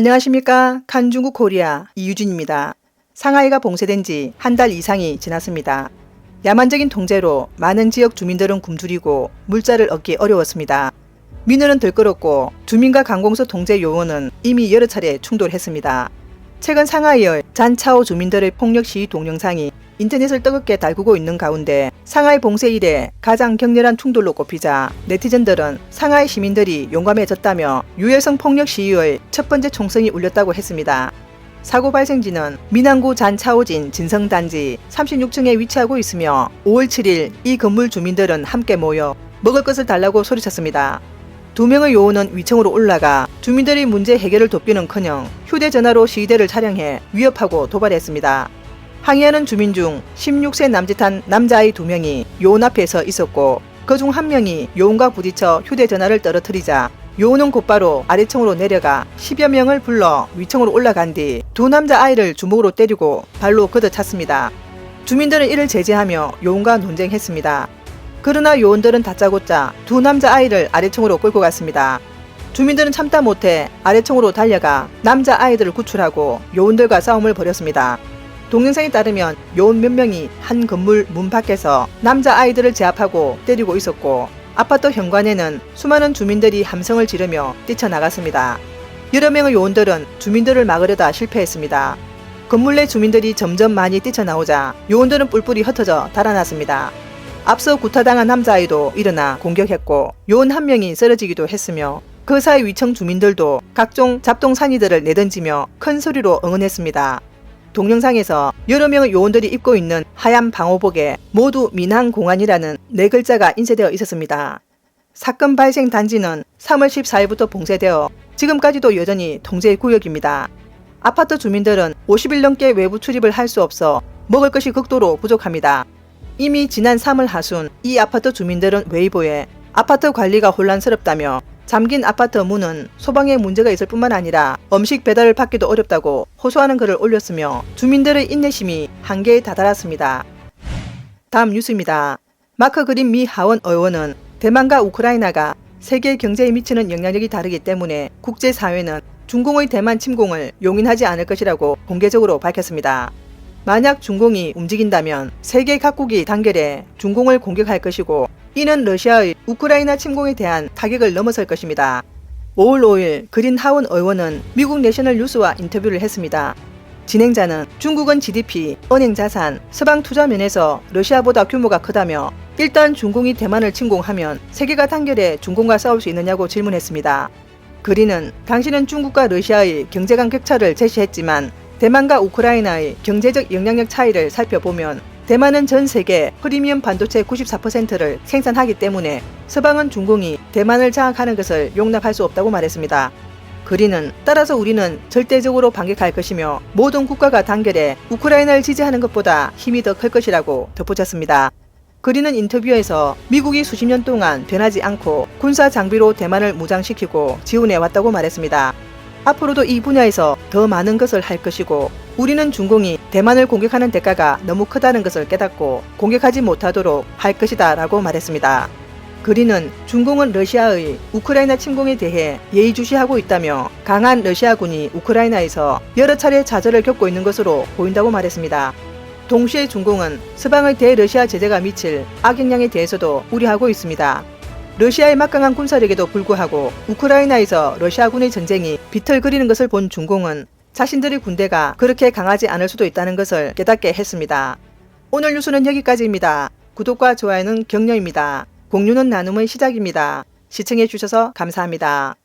안녕하십니까. 칸중국 코리아 이유진입니다. 상하이가 봉쇄된 지 한 달 이상이 지났습니다. 야만적인 통제로 많은 지역 주민들은 굶주리고 물자를 얻기 어려웠습니다. 민원은 들끓었고 주민과 관공서 통제 요원은 이미 여러 차례 충돌했습니다. 최근 상하이의 잔차오 주민들의 폭력 시위 동영상이 인터넷을 뜨겁게 달구고 있는 가운데 상하이 봉쇄 이래 가장 격렬한 충돌로 꼽히자 네티즌들은 상하이 시민들이 용감해졌다며 유해성 폭력 시위의 첫 번째 총성이 울렸다고 했습니다. 사고 발생지는 미난구 잔차오진 진성단지 36층에 위치하고 있으며 5월 7일 이 건물 주민들은 함께 모여 먹을 것을 달라고 소리쳤습니다. 2명의 요원은 위층으로 올라가 주민들의 문제 해결을 돕기는커녕 휴대전화로 시위대를 촬영해 위협하고 도발했습니다. 항의하는 주민 중 16세 남짓한 남자아이 2명이 요원 앞에 서 있었고 그 중 한 명이 요원과 부딪혀 휴대전화를 떨어뜨리자 요원은 곧바로 아래층으로 내려가 10여 명을 불러 위층으로 올라간 뒤 두 남자아이를 주먹으로 때리고 발로 걷어찼습니다. 주민들은 이를 제지하며 요원과 논쟁했습니다. 그러나 요원들은 다짜고짜 두 남자아이를 아래층으로 끌고 갔습니다. 주민들은 참다 못해 아래층으로 달려가 남자아이들을 구출하고 요원들과 싸움을 벌였습니다. 동영상에 따르면 요원 몇 명이 한 건물 문 밖에서 남자아이들을 제압하고 때리고 있었고 아파트 현관에는 수많은 주민들이 함성을 지르며 뛰쳐나갔습니다. 여러 명의 요원들은 주민들을 막으려다 실패했습니다. 건물 내 주민들이 점점 많이 뛰쳐나오자 요원들은 뿔뿔이 흩어져 달아났습니다. 앞서 구타당한 남자아이도 일어나 공격했고 요원 한 명이 쓰러지기도 했으며 그 사이 위층 주민들도 각종 잡동사니들을 내던지며 큰 소리로 응원했습니다. 동영상에서 여러 명의 요원들이 입고 있는 하얀 방호복에 모두 민항공안이라는 4글자가 인쇄되어 있었습니다. 사건 발생 단지는 3월 14일부터 봉쇄되어 지금까지도 여전히 통제 구역입니다. 아파트 주민들은 50일 넘게 외부 출입을 할 수 없어 먹을 것이 극도로 부족합니다. 이미 지난 3월 하순 이 아파트 주민들은 웨이보에 아파트 관리가 혼란스럽다며 잠긴 아파트 문은 소방에 문제가 있을 뿐만 아니라 음식 배달을 받기도 어렵다고 호소하는 글을 올렸으며 주민들의 인내심이 한계에 다다랐습니다. 다음 뉴스입니다. 마크 그린 미 하원 의원은 대만과 우크라이나가 세계 경제에 미치는 영향력이 다르기 때문에 국제사회는 중공의 대만 침공을 용인하지 않을 것이라고 공개적으로 밝혔습니다. 만약 중공이 움직인다면 세계 각국이 단결해 중공을 공격할 것이고 이는 러시아의 우크라이나 침공에 대한 타격을 넘어설 것입니다. 5월 5일 그린 하원 의원은 미국 내셔널 뉴스와 인터뷰를 했습니다. 진행자는 중국은 GDP, 은행 자산, 서방 투자 면에서 러시아보다 규모가 크다며 일단 중공이 대만을 침공하면 세계가 단결해 중공과 싸울 수 있느냐고 질문했습니다. 그린은 당신은 중국과 러시아의 경제간 격차를 제시했지만 대만과 우크라이나의 경제적 영향력 차이를 살펴보면 대만은 전 세계 프리미엄 반도체 94%를 생산하기 때문에 서방은 중공이 대만을 장악하는 것을 용납할 수 없다고 말했습니다. 그린은 따라서 우리는 절대적으로 반격할 것이며 모든 국가가 단결해 우크라이나를 지지하는 것보다 힘이 더 클 것이라고 덧붙였습니다. 그린은 인터뷰에서 미국이 수십 년 동안 변하지 않고 군사 장비로 대만을 무장시키고 지원해왔다고 말했습니다. 앞으로도 이 분야에서 더 많은 것을 할 것이고 우리는 중공이 대만을 공격하는 대가가 너무 크다는 것을 깨닫고 공격하지 못하도록 할 것이다 라고 말했습니다. 그린은 중공은 러시아의 우크라이나 침공에 대해 예의주시하고 있다며 강한 러시아군이 우크라이나에서 여러 차례 좌절을 겪고 있는 것으로 보인다고 말했습니다. 동시에 중공은 서방의 대러시아 제재가 미칠 악영향에 대해서도 우려하고 있습니다. 러시아의 막강한 군사력에도 불구하고 우크라이나에서 러시아군의 전쟁이 비틀거리는 것을 본 중공은 자신들의 군대가 그렇게 강하지 않을 수도 있다는 것을 깨닫게 했습니다. 오늘 뉴스는 여기까지입니다. 구독과 좋아요는 격려입니다. 공유는 나눔의 시작입니다. 시청해 주셔서 감사합니다.